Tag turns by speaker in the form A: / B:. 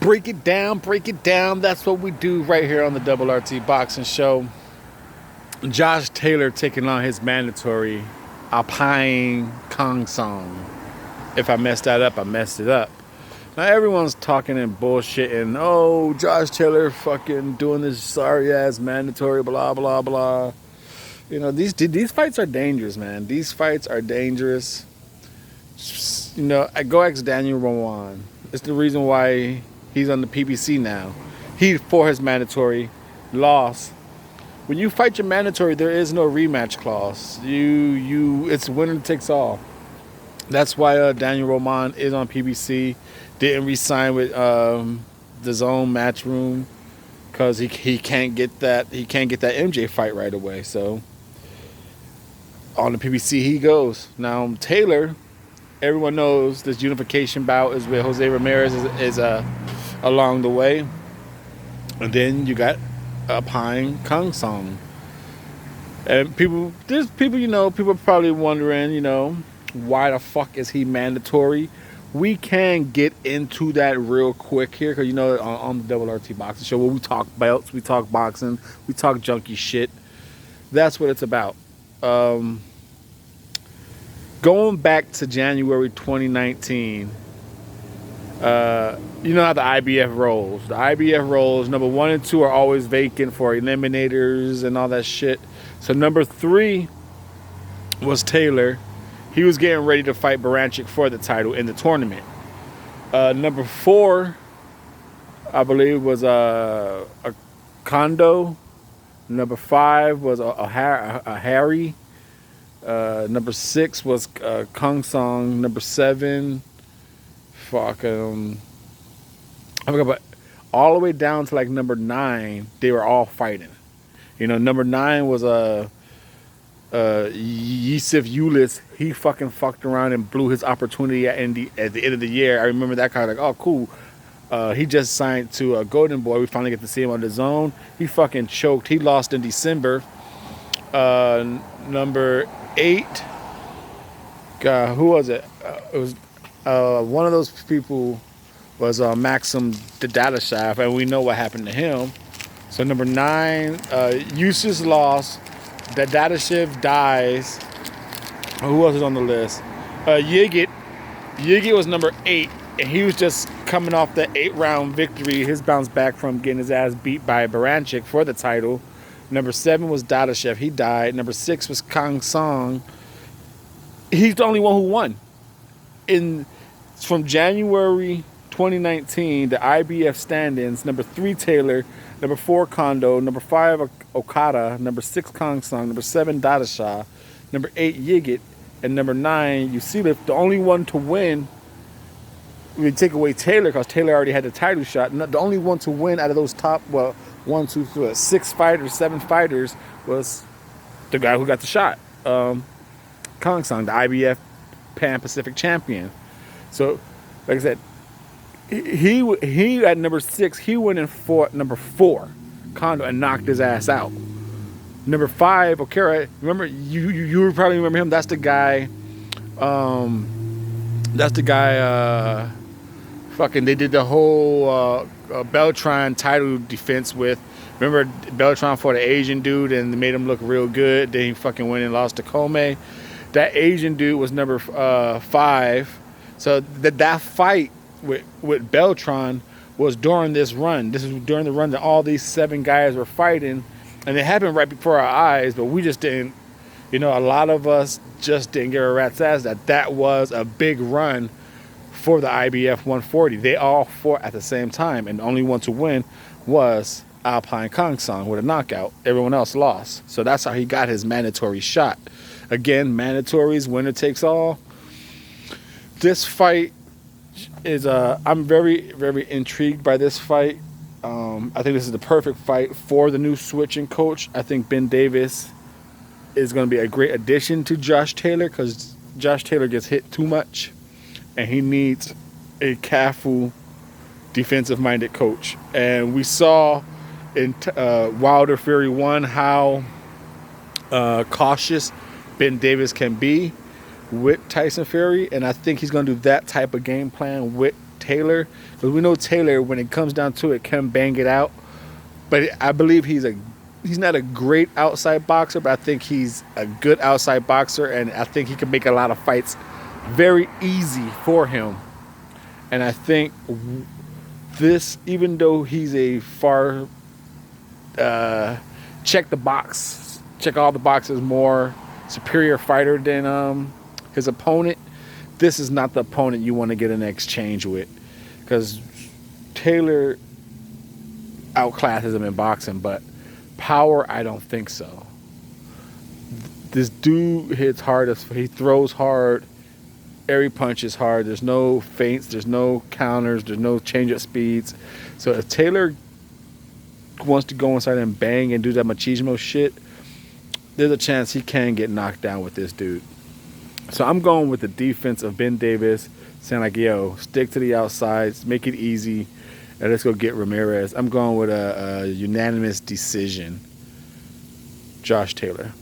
A: Break it down, break it down. That's what we do right here on the Double RT Boxing Show. Josh Taylor taking on his mandatory Alpine Khongsong. If I messed that up, I messed it up. Now everyone's talking and bullshitting. Oh, Josh Taylor fucking doing this sorry ass mandatory, blah blah blah. You know, these fights are dangerous, man. These fights are dangerous. You know, I go ask Daniel Rowan. It's the reason why he's on the PBC now. He for his mandatory loss. When you fight your mandatory, there is no rematch clause. It's winner takes all. That's why Daniel Roman is on PBC. Didn't re-sign with the Zone Matchroom because he can't get that MJ fight right away. So on the PBC he goes. Now Taylor, everyone knows this unification bout is with Jose Ramirez is along the way, and then you got Apinun Khongsong. And people are probably wondering, why the fuck is he mandatory? We can get into that real quick here because on the Double RT Boxing Show where we talk belts, we talk boxing, we talk junky shit. That's what it's about. Going back to January 2019, you know how the IBF rolls. The IBF rolls, number 1 and 2 are always vacant for eliminators and all that shit. So number 3 was Taylor. He was getting ready to fight Baranchik for the title in the tournament. Number 4, I believe, was a Kondo. Number 5 was a Harry. Number 6 was Khongsong. Number 7, I forgot, but all the way down to like number 9, they were all fighting. Number 9 was Yusuf Ulis. He fucked around and blew his opportunity at the end of the year. I remember that kind of like, oh cool. He just signed to a Golden Boy. We finally get to see him on the Zone. He fucking choked. He lost in December. Number 8. God, who was it? It was one of those people was Maxim Dadashev, and we know what happened to him. So number 9, Yusuf lost. Dadashev dies. Who else is on the list? Yigit. Yigit was number 8, and he was just coming off the 8-round victory. His bounce back from getting his ass beat by Baranchik for the title. Number 7 was Dadashev. He died. Number 6 was Khongsong. He's the only one who won. From January 2019, the IBF standings, number 3 Taylor, number 4 Kondo, number 5 Okada, number 6 Khongsong, number 7 Dadashev, number 8 Yigit, and number 9 Usilif. The only one to win, we take away Taylor because Taylor already had the title shot. The only one to win out of those top 1, 2, 3, 6 fighters, 7 fighters was the guy who got the shot, Khongsong, the IBF Pan Pacific champion. So, like I said, he at number 6, he went and fought number 4, Kondo, and knocked his ass out. Number 5, Okara, remember, you probably remember him. That's the guy, they did the whole Beltran title defense with. Remember, Beltran fought an Asian dude and they made him look real good. Then he fucking went and lost to Kome. That Asian dude was number 5. So that fight with Beltran was during this run. This is during the run that all these 7 guys were fighting. And it happened right before our eyes, but we just didn't, a lot of us just didn't give a rat's ass that was a big run for the IBF 140. They all fought at the same time, and the only one to win was Alpine Khongsong with a knockout. Everyone else lost. So that's how he got his mandatory shot. Again, mandatories, winner takes all. This fight is, I'm very, very intrigued by this fight. I think this is the perfect fight for the new switching coach. I think Ben Davis is going to be a great addition to Josh Taylor because Josh Taylor gets hit too much and he needs a careful, defensive-minded coach. And we saw in Wilder Fury 1 how cautious Ben Davis can be with Tyson Fury, and I think he's going to do that type of game plan with Taylor, because we know Taylor, when it comes down to it, can bang it out. But I believe he's not a great outside boxer, but I think he's a good outside boxer, and I think he can make a lot of fights very easy for him. And I think this, even though he's a far check all the boxes, more superior fighter than his opponent, this is not the opponent you want to get an exchange with, because Taylor outclasses him in boxing, but power, I don't think so. This dude hits hard, he throws hard, every punch is hard, there's no feints, there's no counters, there's no change up speeds. So if Taylor wants to go inside and bang and do that machismo shit, there's a chance he can get knocked down with this dude. So I'm going with the defense of Ben Davis, saying like, yo, stick to the outsides, make it easy, and let's go get Ramirez. I'm going with a unanimous decision. Josh Taylor.